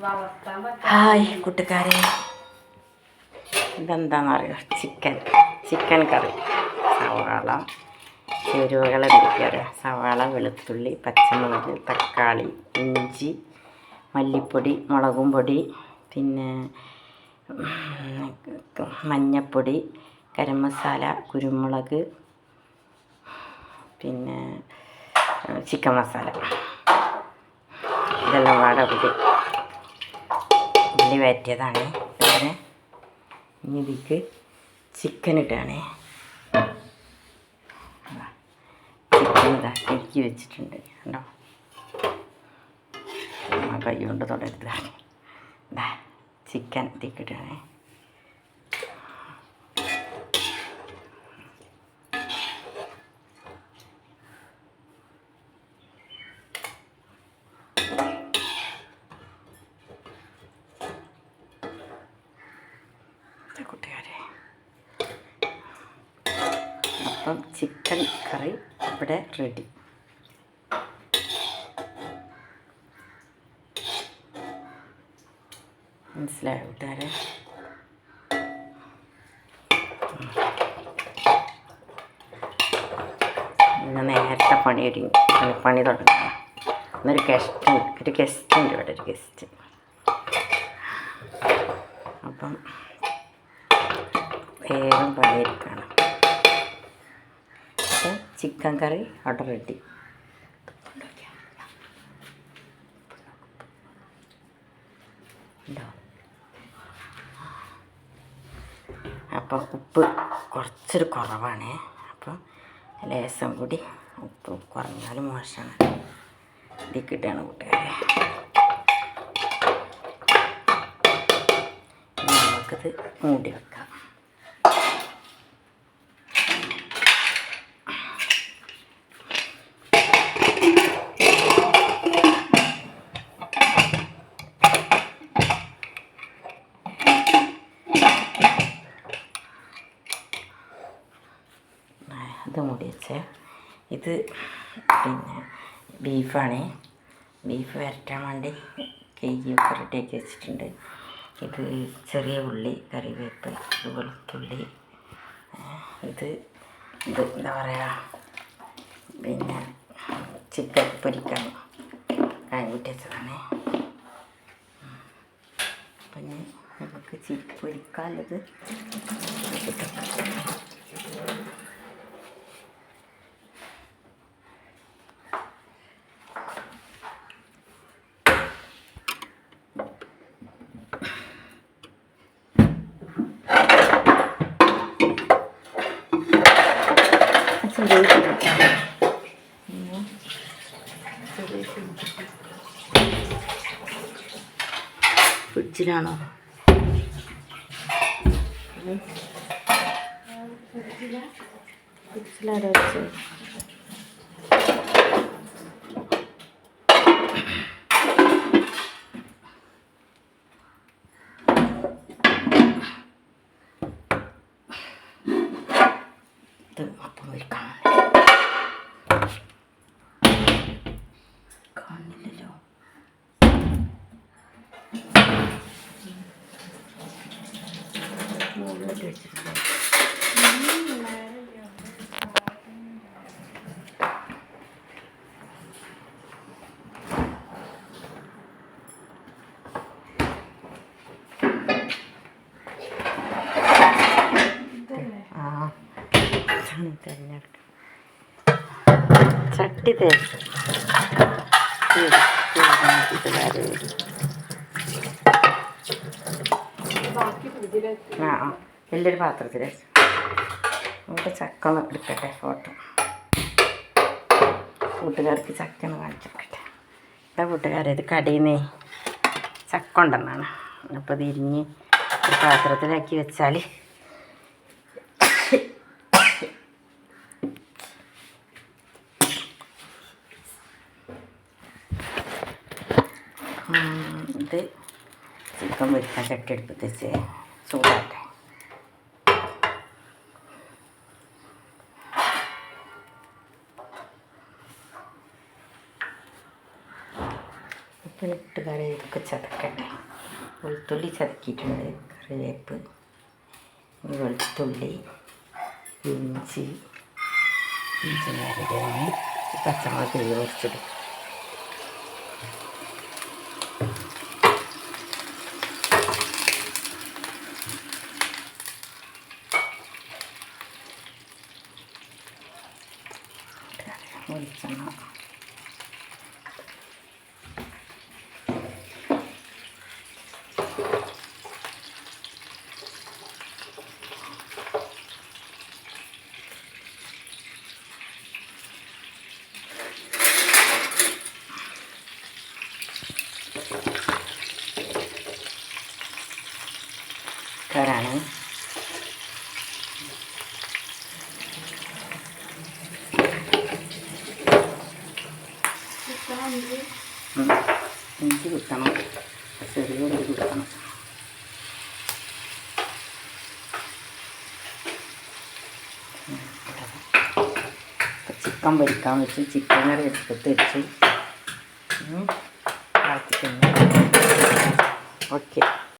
Hi കൂട്ടുകാരെ, ഇതെന്താണെന്നറിയോ? Chicken കറി. സവാള ചേരുവകൾ എന്തൊക്കെയാണ്? സവാള, വെളുത്തുള്ളി, പച്ചമുളക്, തക്കാളി, ഇഞ്ചി, മല്ലിപ്പൊടി, മുളകും പൊടി, പിന്നെ മഞ്ഞൾപ്പൊടി, ഗരം മസാല, കുരുമുളക്, പിന്നെ ചിക്കൻ മസാല. ഇതെല്ലാം പാടെ ഉള്ളി വഴറ്റിയതാണ്. പിന്നെ ഇനി ഇതിലേക്ക് ചിക്കൻ ഇട്ടാണ്. ചിക്കൻ ഇതാ കഴുകി വെച്ചിട്ടുണ്ട്. കണ്ടോ, കൈ കൊണ്ട് തുടരുതാണ്. ഇതാ ചിക്കൻ ഇതിലേക്ക് ഇട്ടാണ്. കൂട്ടുകാരെ, അപ്പം ചിക്കൻ കറി ഇവിടെ റെഡി. മനസ്സിലായോ കൂട്ടുകാരെ? ഇന്ന് നേരത്തെ പണി തുടങ്ങണം. ഇന്നൊരു ഗസ്റ്റ് ഉണ്ട് ഇവിടെ, ഒരു ഗസ്റ്റ്. അപ്പം വേഗം പണിയെടുക്കണം. അപ്പം ചിക്കൻ കറി അവിടെ റെഡി. അപ്പം ഉപ്പ് കുറച്ചൊരു കുറവാണ്. അപ്പം ലേശം കൂടി ഉപ്പ് കുറഞ്ഞാലും മോശമാണ്. ഇതിക്കിട്ടാണ് കൂട്ടുകാരെ. നമുക്കിത് മൂടി വെക്കാം. ഇത് മൂടി വെച്ച്, ഇത് പിന്നെ ബീഫാണ്. ബീഫ് വരട്ടാൻ വേണ്ടി കഴുകിയൊക്കെ റെഡിയാക്കി വെച്ചിട്ടുണ്ട്. ഇത് ചെറിയ ഉള്ളി, കറിവേപ്പ്, വെളുത്തുള്ളി, ഇത് എന്താ പറയുക, പിന്നെ ചിക്കൻ പൊരിക്കാൻ കാഞ്ഞിട്ട് വെച്ചതാണ്. പിന്നെ നമുക്ക് ചിക്കൻ പൊരിക്കാനുള്ളത് ഫ്രിഡ്ജിലാണോ? ഫ്രിഡ്ജിലാരോ വെച്ചത്? ഇത് അപ്പം വയ്ക്കാൻ കാണില്ലല്ലോ. മുകളിൽ വെച്ചിട്ടുണ്ട്. തിരഞ്ഞെടുക്കാം. ചട്ടി തേച്ച് വലിയൊരു പാത്രത്തിൽ നമുക്ക് ചക്ക ഒന്ന് എടുക്കട്ടെ. ഫോട്ടോ കൂട്ടുകാർക്ക് ചക്ക ഒന്ന് കാണിച്ചെടുക്കട്ടെ. ഇതാ കൂട്ടുകാരെ, ഇത് കടയിൽ നിന്ന് ചക്ക ഉണ്ടെന്നാണ്. അപ്പോൾ ഇത് ഇരിഞ്ഞ് ഒരു പാത്രത്തിലാക്കി വെച്ചാൽ ഇത് ചിക്കൻ പൊരിക്കാൻ ചട്ടി എടുപ്പത്ത് വെച്ച് ചൂടാട്ടെ. പിന്നെ കൂട്ടുകാരെ ഇതൊക്കെ ചതക്കട്ടെ. വെളുത്തുള്ളി ചതക്കിയിട്ടുണ്ട്, കറിവേപ്പ്, വെളുത്തുള്ളി, ഇഞ്ചി നേരത്തെ പച്ചമുളക് കുറച്ചിടും. വെളിച്ചെണ്ണ, കറാണ് ഇഞ്ചി കുത്തണം, ചെറിയ ഉള്ളി കുത്തണം. ചിക്കൻ പൊരിക്കാൻ വെച്ച് ചിക്കൻ കറി എടുത്ത് വെച്ച് ബാക്കി പിന്നെ ഓക്കെ.